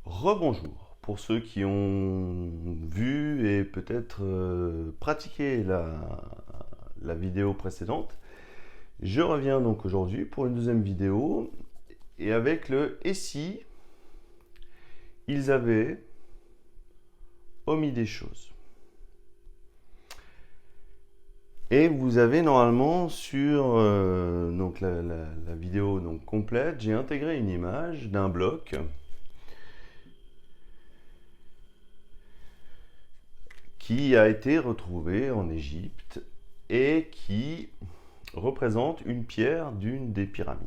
Rebonjour, pour ceux qui ont vu et peut-être pratiqué la vidéo précédente, je reviens donc aujourd'hui pour une deuxième vidéo et avec le « et si ils avaient omis des choses ». Et vous avez normalement sur donc la vidéo donc complète, j'ai intégré une image d'un bloc qui a été retrouvé en Égypte et qui représente une pierre d'une des pyramides.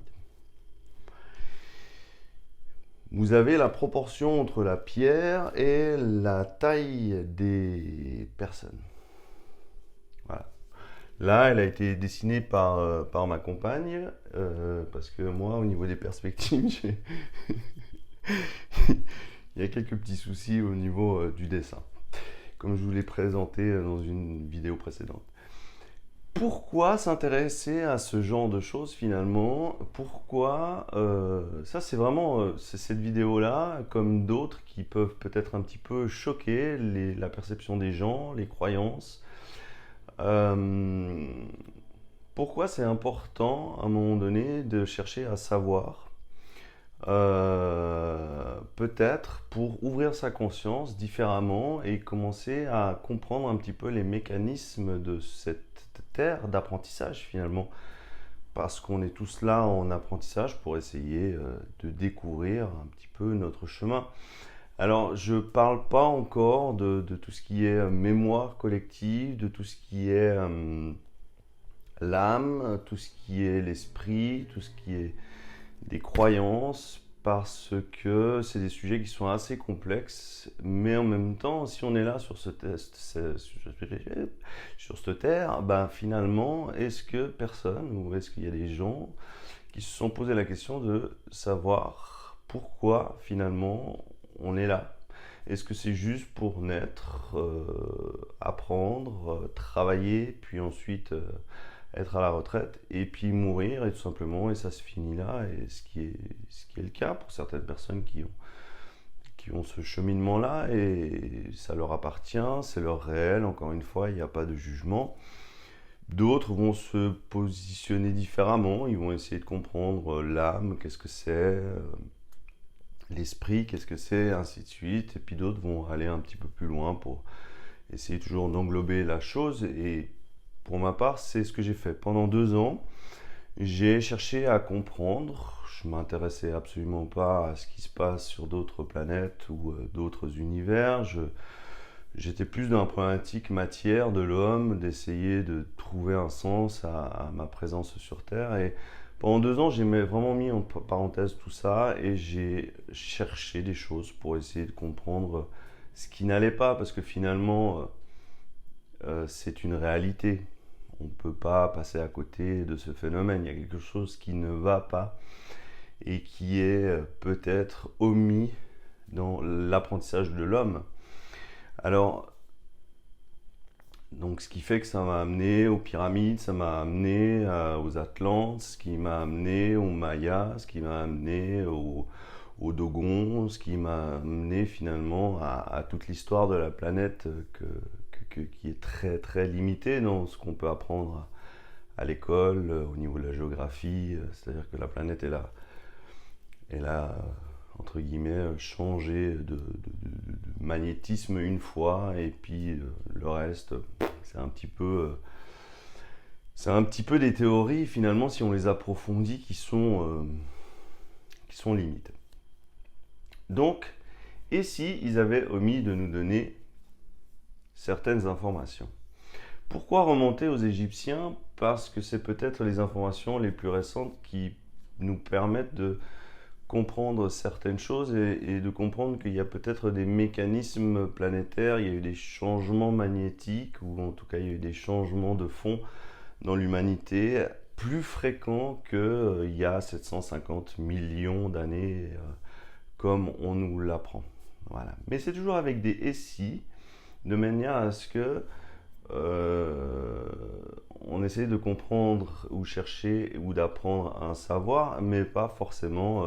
Vous avez la proportion entre la pierre et la taille des personnes. Voilà. Là, elle a été dessinée par ma compagne, parce que moi, au niveau des perspectives, il y a quelques petits soucis au niveau du dessin, comme je vous l'ai présenté dans une vidéo précédente. Pourquoi s'intéresser à ce genre de choses finalement? Pourquoi ça c'est vraiment cette vidéo-là, comme d'autres qui peuvent peut-être un petit peu choquer la perception des gens, les croyances. Pourquoi c'est important à un moment donné de chercher à savoir, peut-être pour ouvrir sa conscience différemment et commencer à comprendre un petit peu les mécanismes de cette terre d'apprentissage finalement, parce qu'on est tous là en apprentissage pour essayer de découvrir un petit peu notre chemin. Alors je ne parle pas encore de tout ce qui est mémoire collective, de tout ce qui est l'âme, tout ce qui est l'esprit, tout ce qui est des croyances, parce que c'est des sujets qui sont assez complexes, mais en même temps, si on est là sur cette terre, ben finalement, est-ce que personne, ou est-ce qu'il y a des gens qui se sont posé la question de savoir pourquoi finalement on est là? Est-ce que c'est juste pour naître, apprendre, travailler, puis ensuite être à la retraite et puis mourir et tout simplement et ça se finit là, et ce qui est le cas pour certaines personnes qui ont ce cheminement là et ça leur appartient, c'est leur réel, encore une fois il n'y a pas de jugement. D'autres vont se positionner différemment, ils vont essayer de comprendre l'âme, qu'est-ce que c'est, l'esprit, qu'est-ce que c'est, ainsi de suite, et puis d'autres vont aller un petit peu plus loin pour essayer toujours d'englober la chose. Et pour ma part, c'est ce que j'ai fait. Pendant 2 ans, j'ai cherché à comprendre. Je ne m'intéressais absolument pas à ce qui se passe sur d'autres planètes ou d'autres univers. J'étais plus dans la problématique matière de l'homme, d'essayer de trouver un sens à ma présence sur Terre. Et pendant 2 ans, j'ai vraiment mis en parenthèse tout ça et j'ai cherché des choses pour essayer de comprendre ce qui n'allait pas, parce que finalement, c'est une réalité. On ne peut pas passer à côté de ce phénomène. Il y a quelque chose qui ne va pas et qui est peut-être omis dans l'apprentissage de l'homme. Alors, donc ce qui fait que ça m'a amené aux pyramides, ça m'a amené aux Atlantes, ce qui m'a amené aux Mayas, ce qui m'a amené aux Dogons, ce qui m'a amené finalement à toute l'histoire de la planète qui est très très limitée dans ce qu'on peut apprendre à l'école, au niveau de la géographie. C'est-à-dire que la planète elle a entre guillemets changé de magnétisme une fois, et puis le reste c'est un petit peu des théories finalement, si on les approfondit, qui sont limites. Donc, et si ils avaient omis de nous donner certaines informations? Pourquoi remonter aux Égyptiens? Parce que c'est peut-être les informations les plus récentes qui nous permettent de comprendre certaines choses et de comprendre qu'il y a peut-être des mécanismes planétaires, il y a eu des changements magnétiques, ou en tout cas il y a eu des changements de fond dans l'humanité plus fréquents qu'il y a 750 millions d'années, comme on nous l'apprend. Voilà. Mais c'est toujours avec des et si, de manière à ce que on essaie de comprendre ou chercher ou d'apprendre un savoir, mais pas forcément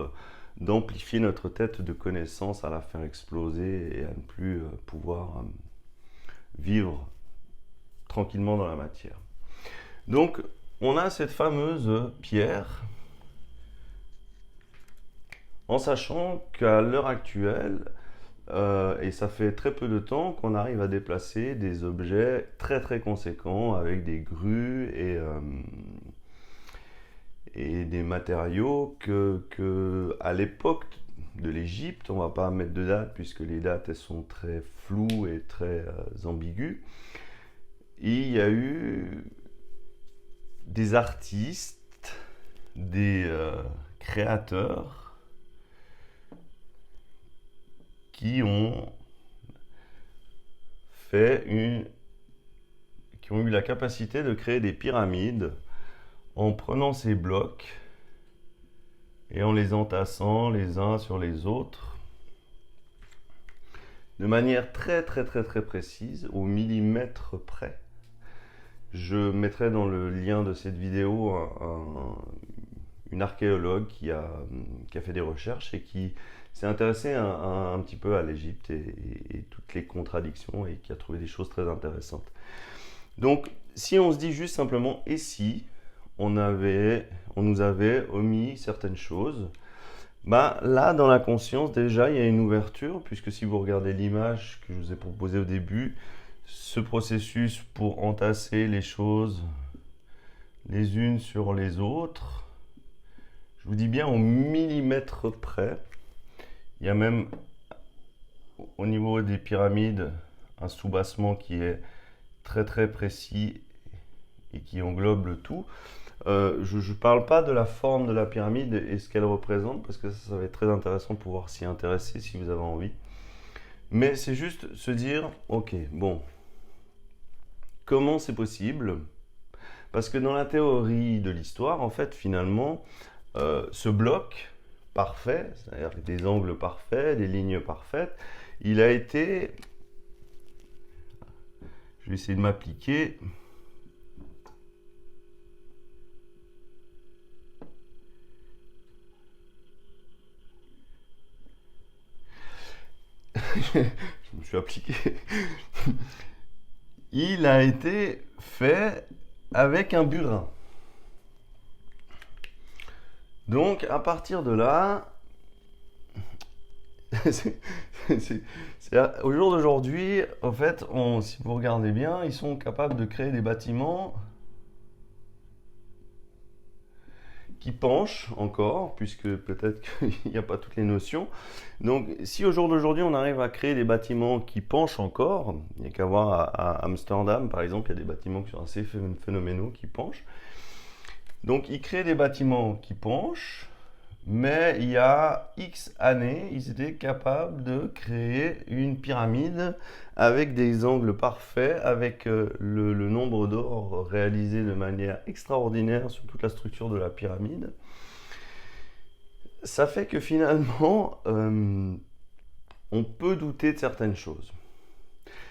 d'amplifier notre tête de connaissances, à la faire exploser et à ne plus pouvoir vivre tranquillement dans la matière. Donc, on a cette fameuse pierre, en sachant qu'à l'heure actuelle, et ça fait très peu de temps qu'on arrive à déplacer des objets très très conséquents avec des grues et des matériaux que à l'époque de l'Égypte, on ne va pas mettre de date puisque les dates elles sont très floues et très ambiguës, il y a eu des artistes, des créateurs qui ont qui ont eu la capacité de créer des pyramides en prenant ces blocs et en les entassant les uns sur les autres de manière très très très très précise, au millimètre près. Je mettrai dans le lien de cette vidéo une archéologue qui a fait des recherches et qui s'est intéressée un petit peu à l'Égypte et toutes les contradictions et qui a trouvé des choses très intéressantes. Donc, si on se dit juste simplement « et si ?» on nous avait omis certaines choses, bah, là, dans la conscience, déjà, il y a une ouverture, puisque si vous regardez l'image que je vous ai proposée au début, ce processus pour entasser les choses les unes sur les autres, je vous dis bien au millimètre près. Il y a même au niveau des pyramides un soubassement qui est très très précis et qui englobe le tout. Je ne parle pas de la forme de la pyramide et ce qu'elle représente, parce que ça va être très intéressant de pouvoir s'y intéresser si vous avez envie. Mais c'est juste se dire, ok, bon, comment c'est possible? Parce que dans la théorie de l'histoire, en fait, finalement, ce bloc parfait, c'est-à-dire des angles parfaits, des lignes parfaites, il a été... Je vais essayer de m'appliquer... Je me suis appliqué. Il a été fait avec un burin. Donc, à partir de là, au jour d'aujourd'hui, en fait, si vous regardez bien, ils sont capables de créer des bâtiments qui penchent encore, puisque peut-être qu'il n'y a pas toutes les notions. Donc, si au jour d'aujourd'hui, on arrive à créer des bâtiments qui penchent encore, il n'y a qu'à voir à Amsterdam, par exemple, il y a des bâtiments qui sont assez phénoménaux, qui penchent. Donc, ils créent des bâtiments qui penchent, mais il y a X années, ils étaient capables de créer une pyramide avec des angles parfaits, avec le nombre d'or réalisé de manière extraordinaire sur toute la structure de la pyramide. Ça fait que finalement, on peut douter de certaines choses.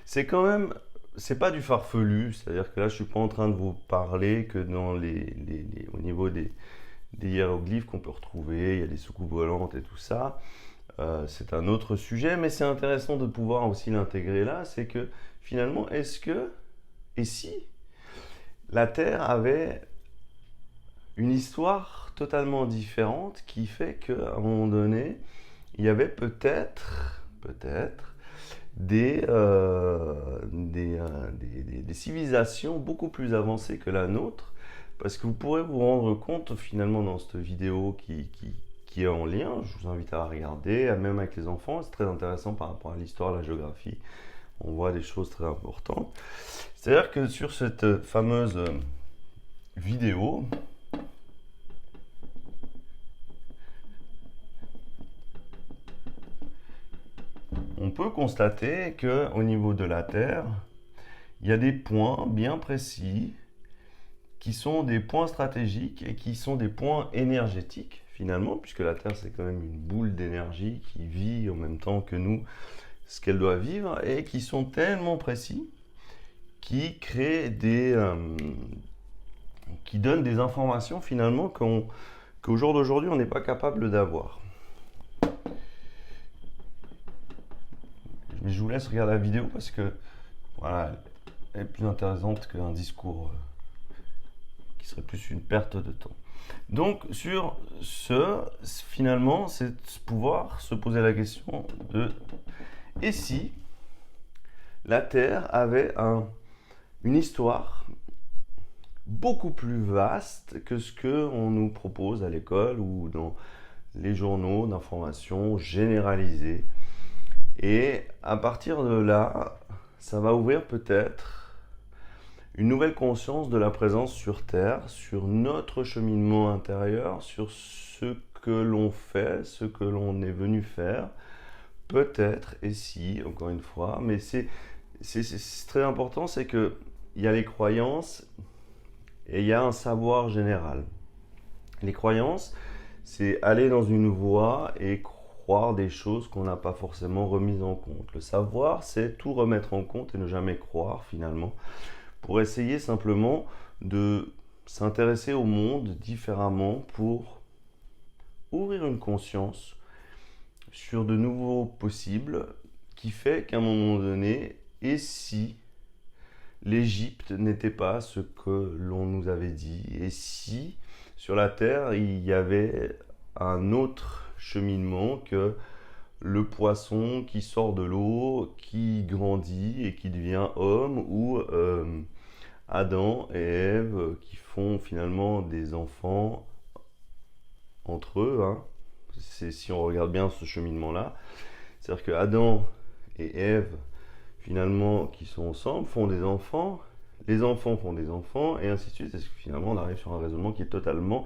C'est quand même, c'est pas du farfelu, c'est-à-dire que là, je suis pas en train de vous parler que dans au niveau des hiéroglyphes qu'on peut retrouver, il y a des soucoupes volantes et tout ça. C'est un autre sujet, mais c'est intéressant de pouvoir aussi l'intégrer là. C'est que finalement, et si la Terre avait une histoire totalement différente qui fait qu'à un moment donné, il y avait peut-être des civilisations beaucoup plus avancées que la nôtre, parce que vous pourrez vous rendre compte finalement dans cette vidéo qui est en lien, je vous invite à la regarder, même avec les enfants, c'est très intéressant par rapport à l'histoire, la géographie, on voit des choses très importantes. C'est-à-dire que sur cette fameuse vidéo, on peut constater qu'au niveau de la Terre, il y a des points bien précis qui sont des points stratégiques et qui sont des points énergétiques finalement, puisque la Terre c'est quand même une boule d'énergie qui vit en même temps que nous ce qu'elle doit vivre, et qui sont tellement précis qui créent qui donnent des informations finalement qu'au jour d'aujourd'hui on n'est pas capable d'avoir. Mais je vous laisse regarder la vidéo parce que voilà, elle est plus intéressante qu'un discours qui serait plus une perte de temps. Donc sur finalement, c'est pouvoir se poser la question de et si la Terre avait une histoire beaucoup plus vaste que ce qu'on nous propose à l'école ou dans les journaux d'information généralisés. Et à partir de là, ça va ouvrir peut-être une nouvelle conscience de la présence sur Terre, sur notre cheminement intérieur, sur ce que l'on fait, ce que l'on est venu faire. Peut-être, et si, encore une fois, mais c'est très important, c'est qu'il y a les croyances et il y a un savoir général. Les croyances, c'est aller dans une voie et croire des choses qu'on n'a pas forcément remises en compte. Le savoir, c'est tout remettre en compte et ne jamais croire finalement, pour essayer simplement de s'intéresser au monde différemment, pour ouvrir une conscience sur de nouveaux possibles, qui fait qu'à un moment donné, et si l'Égypte n'était pas ce que l'on nous avait dit, et si sur la Terre il y avait un autre cheminement que le poisson qui sort de l'eau, qui grandit et qui devient homme, ou Adam et Ève qui font finalement des enfants entre eux, hein. Si on regarde bien ce cheminement-là, c'est-à-dire que Adam et Ève, finalement, qui sont ensemble, font des enfants, les enfants font des enfants, et ainsi de suite. Et finalement, on arrive sur un raisonnement qui est totalement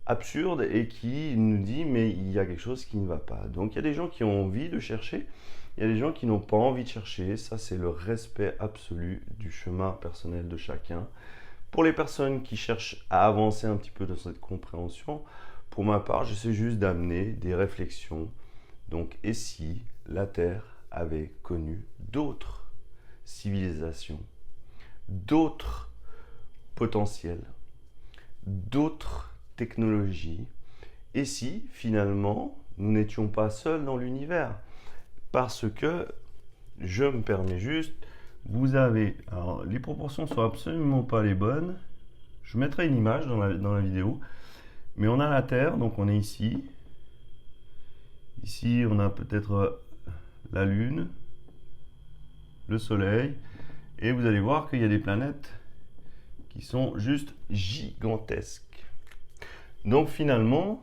absurde et qui nous dit mais il y a quelque chose qui ne va pas. Donc il y a des gens qui ont envie de chercher, il y a des gens qui n'ont pas envie de chercher. Ça, c'est le respect absolu du chemin personnel de chacun. Pour les personnes qui cherchent à avancer un petit peu dans cette compréhension, pour ma part, j'essaie juste d'amener des réflexions. Donc, et si la Terre avait connu d'autres civilisations, d'autres potentiels, d'autres technologies, et si finalement nous n'étions pas seuls dans l'univers? Parce que, je me permets juste, vous avez, alors les proportions sont absolument pas les bonnes, je mettrai une image dans la vidéo, mais on a la Terre, donc on est ici, ici on a peut-être la Lune, le Soleil, et vous allez voir qu'il y a des planètes qui sont juste gigantesques. Donc finalement,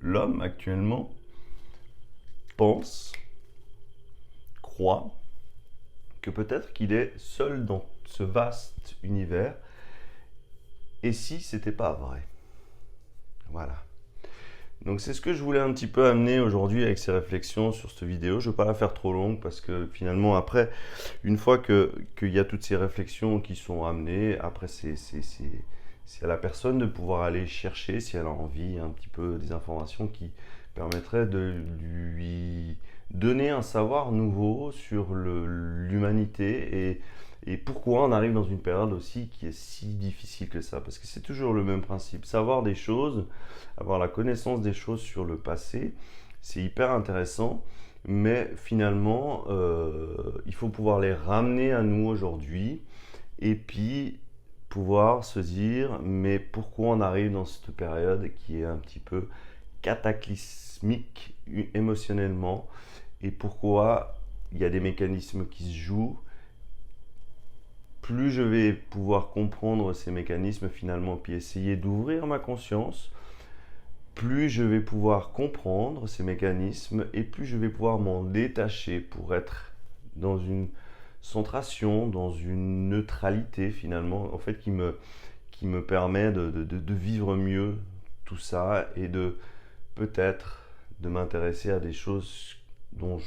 l'homme actuellement pense, croit que peut-être qu'il est seul dans ce vaste univers, et si c'était pas vrai? Voilà. Donc c'est ce que je voulais un petit peu amener aujourd'hui avec ces réflexions sur cette vidéo. Je ne vais pas la faire trop longue parce que finalement après, une fois qu'il y a toutes ces réflexions qui sont amenées, après c'est à la personne de pouvoir aller chercher, si elle a envie, un petit peu des informations qui permettraient de lui donner un savoir nouveau sur l'humanité et pourquoi on arrive dans une période aussi qui est si difficile que ça. Parce que c'est toujours le même principe. Savoir des choses, avoir la connaissance des choses sur le passé, c'est hyper intéressant. Mais finalement, il faut pouvoir les ramener à nous aujourd'hui. Et puis, pouvoir se dire, mais pourquoi on arrive dans cette période qui est un petit peu cataclysmique émotionnellement, et pourquoi il y a des mécanismes qui se jouent. Plus je vais pouvoir comprendre ces mécanismes finalement, puis essayer d'ouvrir ma conscience, plus je vais pouvoir comprendre ces mécanismes et plus je vais pouvoir m'en détacher pour être dans une centration, dans une neutralité finalement, en fait qui me permet de vivre mieux tout ça et de peut-être de m'intéresser à des choses dont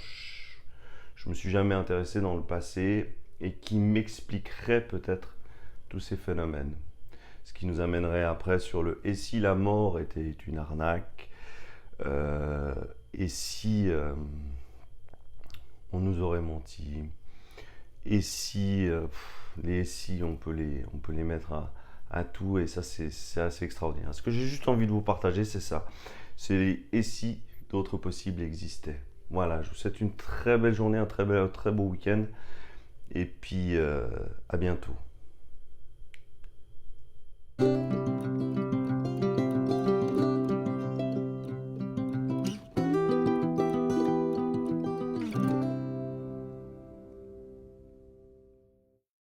je me suis jamais intéressé dans le passé et qui m'expliquerait peut-être tous ces phénomènes. Ce qui nous amènerait après sur le et si la mort était une arnaque, euh, et si on nous aurait menti, et si les si on peut les mettre à tout, et ça c'est assez extraordinaire. Ce que j'ai juste envie de vous partager, c'est ça. C'est les et si d'autres possibles existaient. Voilà, je vous souhaite une très belle journée, un très beau week-end, et puis à bientôt.